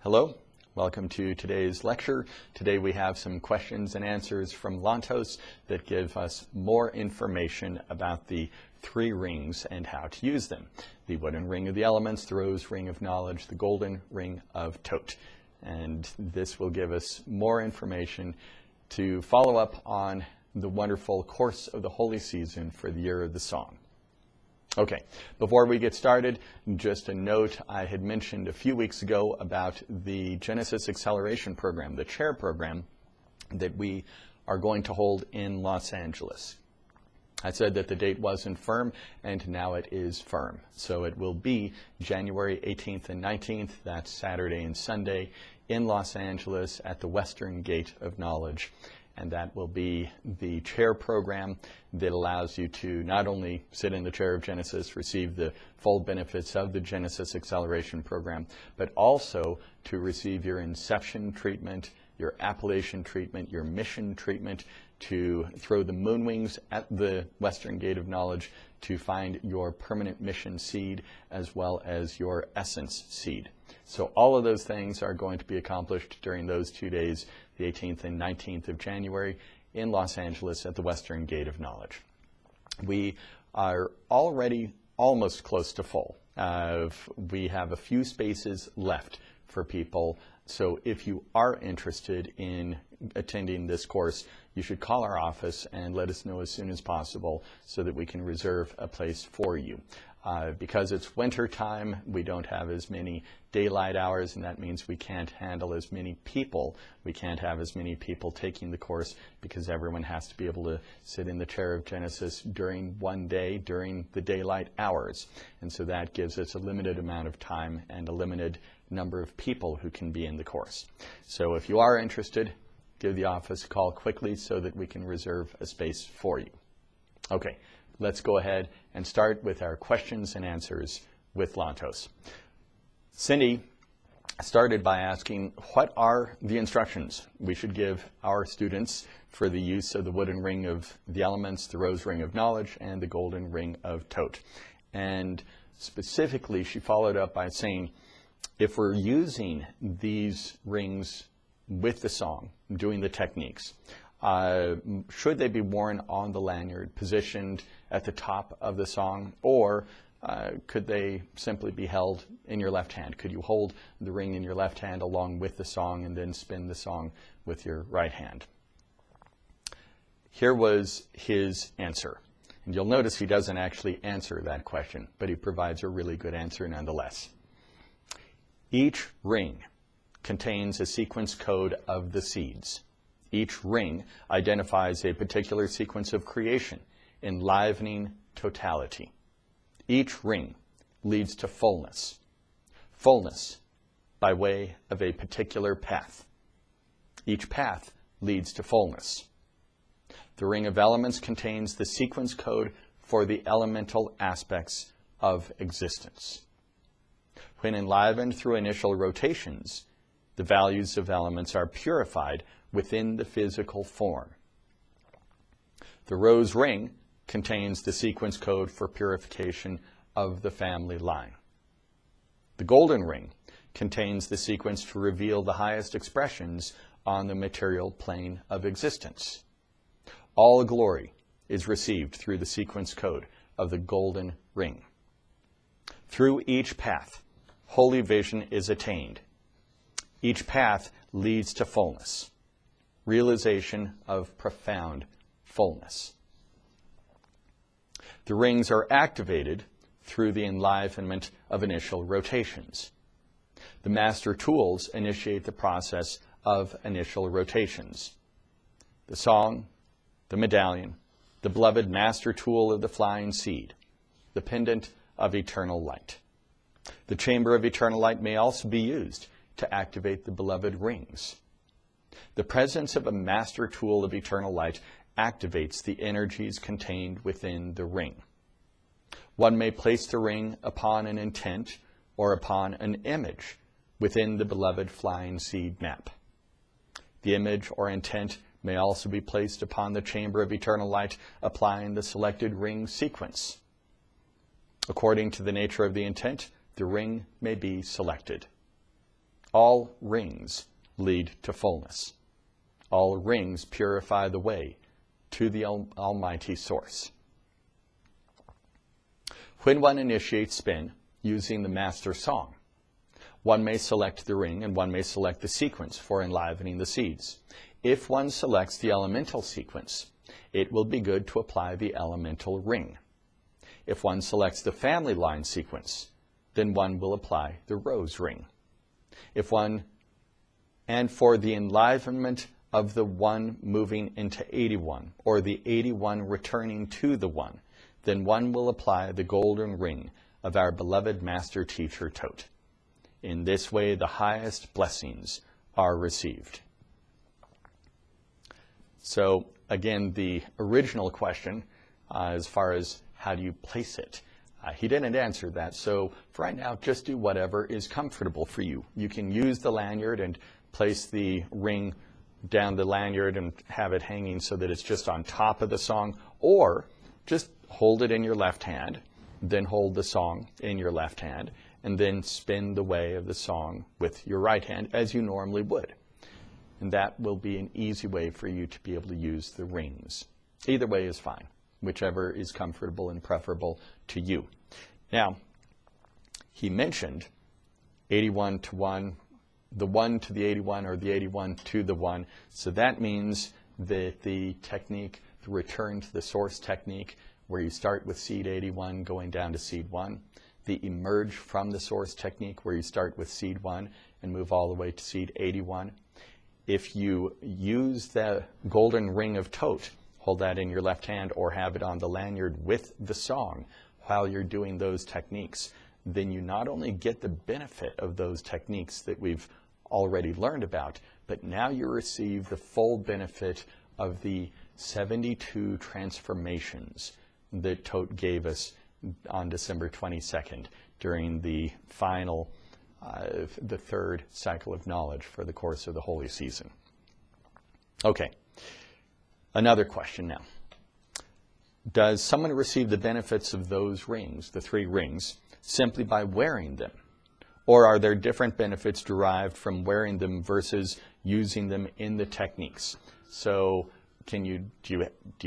Hello, welcome to today's lecture. Today we have some questions and answers from Lantos that give us more information about the three rings and how to use them. The Wooden Ring of the Elements, the Rose Ring of Knowledge, the Golden Ring of Thoth. And this will give us more information to follow up on the wonderful course of the holy season for the year of the song. Okay, before we get started, just a note I had mentioned a few weeks ago about the Genesis Acceleration Program, the chair program that we are going to hold in Los Angeles. I said that the date wasn't firm, and now it is firm. So it will be January 18th and 19th, that's Saturday and Sunday, in Los Angeles at the Western Gate of Knowledge. And that will be the chair program that allows you to not only sit in the chair of Genesis, receive the full benefits of the Genesis Acceleration Program, but also to receive your inception treatment, your appellation treatment, your mission treatment, to throw the moon wings at the Western Gate of Knowledge to find your permanent mission seed as well as your essence seed. So all of those things are going to be accomplished during those 2 days, the 18th and 19th of January in Los Angeles at the Western Gate of Knowledge. We are already almost close to full. We have a few spaces left for people. So if you are interested in attending this course, you should call our office and let us know as soon as possible so that we can reserve a place for you. Because it's winter time, we don't have as many daylight hours, and that means we can't handle as many people. We can't have as many people taking the course because everyone has to be able to sit in the chair of Genesis during one day, during the daylight hours. And so that gives us a limited amount of time and a limited number of people who can be in the course. So if you are interested, give the office a call quickly so that we can reserve a space for you. Okay, let's go ahead and start with our questions and answers with Lantos. Cindy started by asking, what are the instructions we should give our students for the use of the Wooden Ring of the Elements, the Rose Ring of Knowledge, and the Golden Ring of Thoth? And specifically, she followed up by saying, if we're using these rings with the song, doing the techniques, should they be worn on the lanyard, positioned at the top of the song, or could they simply be held in your left hand? Could you hold the ring in your left hand along with the song and then spin the song with your right hand? Here was his answer. And you'll notice he doesn't actually answer that question, but he provides a really good answer nonetheless. Each ring contains a sequence code of the seeds. Each ring identifies a particular sequence of creation, enlivening totality. Each ring leads to fullness. Fullness by way of a particular path. Each path leads to fullness. The Ring of Elements contains the sequence code for the elemental aspects of existence. When enlivened through initial rotations, the values of elements are purified within the physical form. The Rose Ring contains the sequence code for purification of the family line. The Golden Ring contains the sequence to reveal the highest expressions on the material plane of existence. All glory is received through the sequence code of the Golden Ring. Through each path, holy vision is attained. Each path leads to fullness, realization of profound fullness. The rings are activated through the enlivenment of initial rotations. The master tools initiate the process of initial rotations. The song, the medallion, the beloved master tool of the flying seed, the pendant of eternal light. The chamber of eternal light may also be used to activate the beloved rings. The presence of a master tool of eternal light activates the energies contained within the ring. One may place the ring upon an intent or upon an image within the beloved flying seed map. The image or intent may also be placed upon the chamber of eternal light, applying the selected ring sequence. According to the nature of the intent, the ring may be selected. All rings lead to fullness. All rings purify the way to the Almighty Source. When one initiates spin using the master song, one may select the ring and one may select the sequence for enlivening the seeds. If one selects the elemental sequence, it will be good to apply the elemental ring. If one selects the family line sequence, then one will apply the rose ring. And for the enlivenment of the one moving into 81, or the 81 returning to the one, then one will apply the golden ring of our beloved master teacher Thoth. In this way, the highest blessings are received. So again, the original question, as far as how do you place it, he didn't answer that. So for right now, just do whatever is comfortable for you. You can use the lanyard and place the ring down the lanyard and have it hanging so that it's just on top of the song, or just hold it in your left hand, then hold the song in your left hand, and then spin the way of the song with your right hand as you normally would. And that will be an easy way for you to be able to use the rings. Either way is fine, whichever is comfortable and preferable to you. Now, he mentioned 81 to 1, the 1 to the 81, or the 81 to the 1. So that means that the technique, the return to the source technique, where you start with seed 81 going down to seed 1, the emerge from the source technique, where you start with seed 1 and move all the way to seed 81. If you use the Golden Ring of Thoth, hold that in your left hand or have it on the lanyard with the song while you're doing those techniques, then you not only get the benefit of those techniques that we've already learned about, but now you receive the full benefit of the 72 transformations that Thoth gave us on December 22nd during the final, the third cycle of knowledge for the course of the holy season. Okay, another question now. Does someone receive the benefits of those rings, the 3 rings, simply by wearing them? Or are there different benefits derived from wearing them versus using them in the techniques? So do you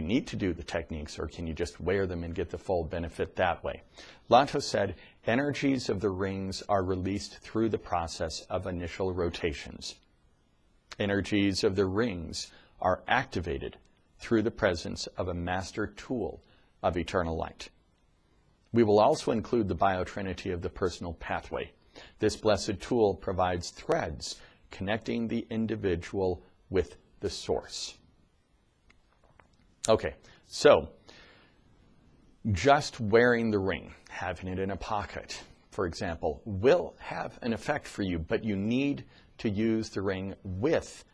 need to do the techniques, or can you just wear them and get the full benefit that way? Lantos said, energies of the rings are released through the process of initial rotations. Energies of the rings are activated through the presence of a master tool of eternal light. We will also include the biotrinity of the personal pathway. This blessed tool provides threads connecting the individual with the source. Okay, so just wearing the ring, having it in a pocket, for example, will have an effect for you, but you need to use the ring with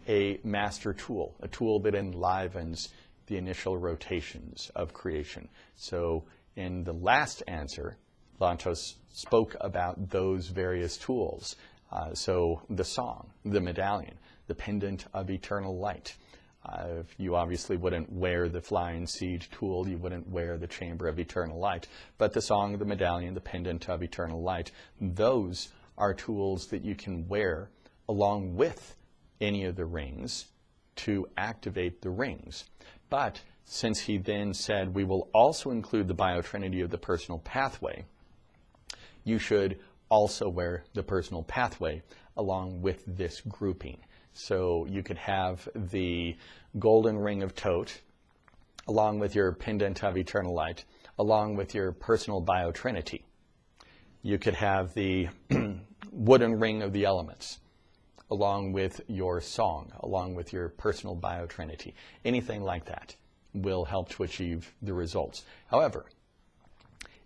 a master tool, a tool that enlivens the initial rotations of creation. So in the last answer, Lantos spoke about those various tools. So the song, the medallion, the pendant of eternal light. You obviously wouldn't wear the flying seed tool, you wouldn't wear the chamber of eternal light, but the song, the medallion, the pendant of eternal light, those are tools that you can wear along with any of the rings to activate the rings. But since he then said we will also include the biotrinity of the personal pathway, you should also wear the personal pathway along with this grouping. So you could have the Golden Ring of Thoth along with your pendant of eternal light, along with your personal biotrinity. You could have the wooden ring of the elements along with your song, along with your personal biotrinity. Anything like that will help to achieve the results. However,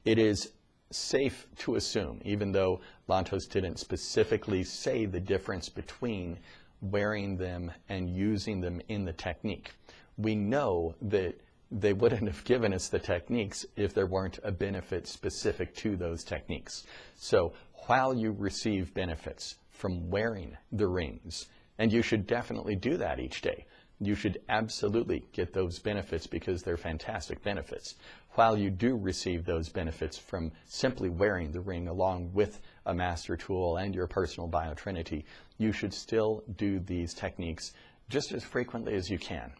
it is safe to assume, even though Lantos didn't specifically say the difference between wearing them and using them in the technique, we know that they wouldn't have given us the techniques if there weren't a benefit specific to those techniques. So while you receive benefits from wearing the rings, and you should definitely do that each day, you should absolutely get those benefits because they're fantastic benefits. While you do receive those benefits from simply wearing the ring along with a master tool and your personal biotrinity, you should still do these techniques just as frequently as you can.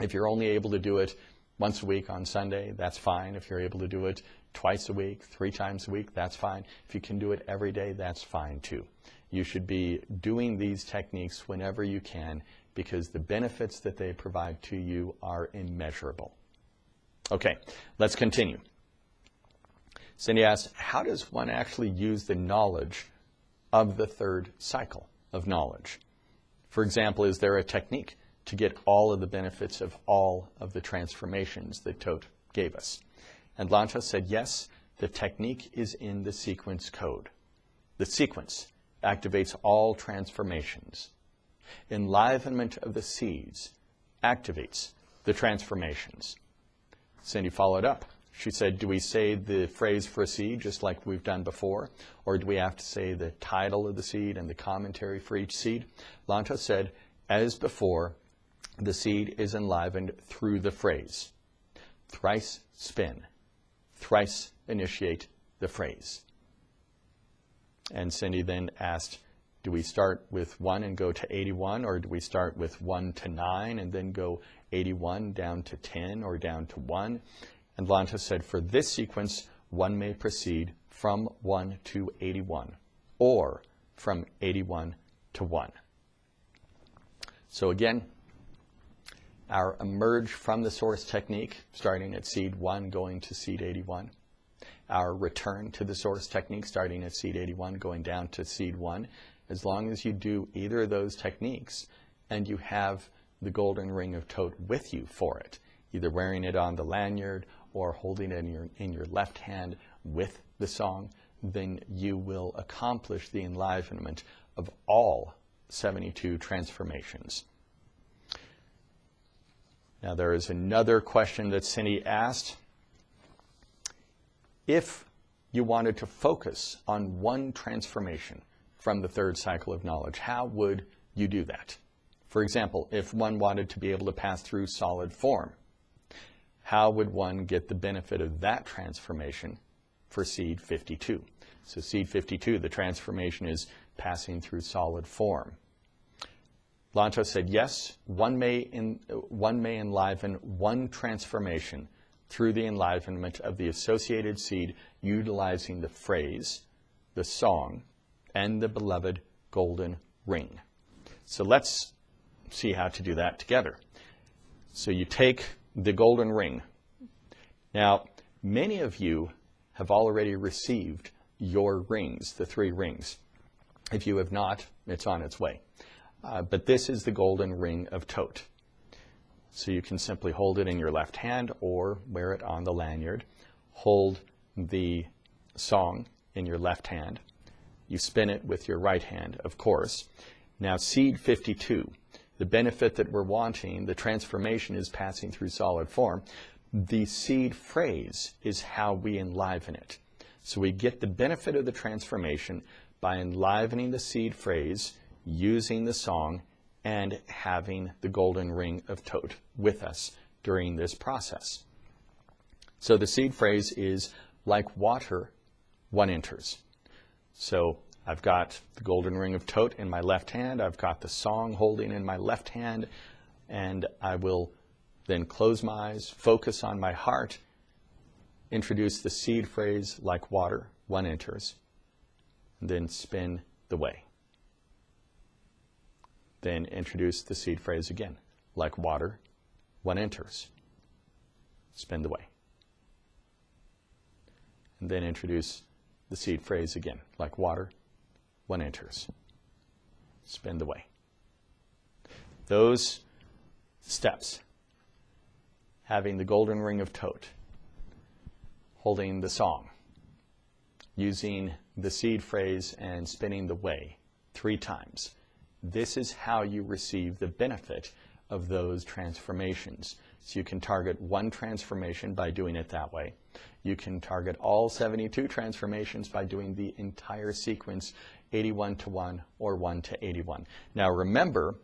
If you're only able to do it once a week on Sunday, that's fine. If you're able to do it twice a week, 3 times a week, that's fine. If you can do it every day, that's fine too. You should be doing these techniques whenever you can, because the benefits that they provide to you are immeasurable. Okay, let's continue. Cindy asks, how does one actually use the knowledge of the third cycle of knowledge? For example, is there a technique to get all of the benefits of all of the transformations that Thoth gave us? And Lantos said, yes, the technique is in the sequence code. The sequence activates all transformations. Enlivenment of the seeds activates the transformations. Cindy followed up. She said, do we say the phrase for a seed just like we've done before? Or do we have to say the title of the seed and the commentary for each seed? Lantos said, as before, the seed is enlivened through the phrase. Thrice spin. Thrice initiate the phrase. And Cindy then asked, do we start with 1 and go to 81, or do we start with 1 to 9 and then go 81 down to 10 or down to 1? And Lantos said, for this sequence, one may proceed from 1 to 81, or from 81 to 1. So again, our emerge from the source technique, starting at seed 1, going to seed 81. Our return to the source technique, starting at seed 81, going down to seed 1. As long as you do either of those techniques and you have the Golden Ring of Thoth with you for it, either wearing it on the lanyard or holding it in your left hand with the song, then you will accomplish the enlivenment of all 72 transformations. Now there is another question that Cindy asked. If you wanted to focus on one transformation from the third cycle of knowledge, how would you do that? For example, if one wanted to be able to pass through solid form, how would one get the benefit of that transformation for seed 52? So seed 52, the transformation is passing through solid form. Lantos said, yes, one may enliven one transformation through the enlivenment of the associated seed, utilizing the phrase, the song, and the beloved golden ring. So let's see how to do that together. So you take the golden ring. Now, many of you have already received your rings, the 3 rings. If you have not, it's on its way. But this is the Golden Ring of Thoth. So you can simply hold it in your left hand or wear it on the lanyard. Hold the song in your left hand. You spin it with your right hand, of course. Now, seed 52, the benefit that we're wanting, the transformation is passing through solid form. The seed phrase is how we enliven it. So we get the benefit of the transformation by enlivening the seed phrase, using the song, and having the Golden Ring of Thoth with us during this process. So the seed phrase is, like water, one enters. So I've got the Golden Ring of Thoth in my left hand, I've got the song holding in my left hand, and I will then close my eyes, focus on my heart, introduce the seed phrase, like water, one enters, and then spin the way. Then introduce the seed phrase again, like water, one enters, spin the way. And then introduce the seed phrase again, like water, one enters, spin the way. Those steps, having the Golden Ring of Thoth, holding the song, using the seed phrase and spinning the way 3 times. This is how you receive the benefit of those transformations. So you can target one transformation by doing it that way. You can target all 72 transformations by doing the entire sequence 81 to 1 or 1 to 81. Now remember,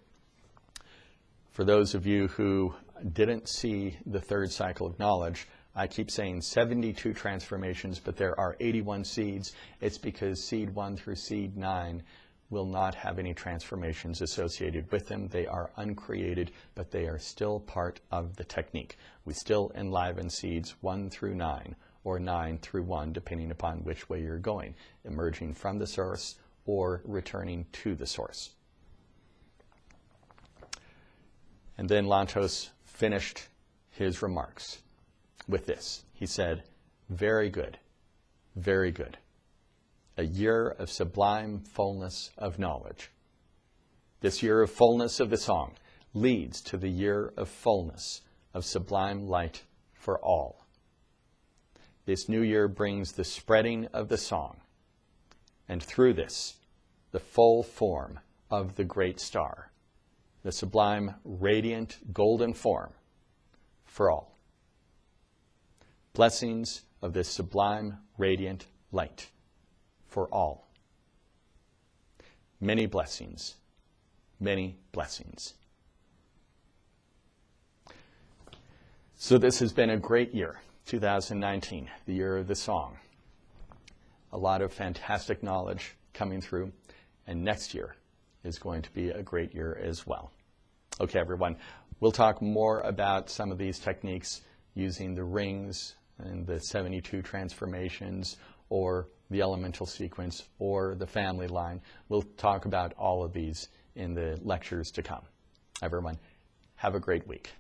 for those of you who didn't see the third cycle of knowledge, I keep saying 72 transformations, but there are 81 seeds. It's because seed 1 through seed 9 will not have any transformations associated with them. They are uncreated, but they are still part of the technique. We still enliven seeds 1 through 9, or 9 through 1, depending upon which way you're going, emerging from the source or returning to the source. And then Lantos finished his remarks with this. He said, "Very good, very good. A year of sublime fullness of knowledge. This year of fullness of the song leads to the year of fullness of sublime light for all. This new year brings the spreading of the song, and through this, the full form of the great star, the sublime, radiant, golden form for all. Blessings of this sublime, radiant light for all. Many blessings, many blessings." So this has been a great year, 2019, the year of the song. A lot of fantastic knowledge coming through, and next year is going to be a great year as well. Okay, everyone, we'll talk more about some of these techniques using the rings and the 72 transformations, or the elemental sequence, or the family line. We'll talk about all of these in the lectures to come. Everyone, have a great week.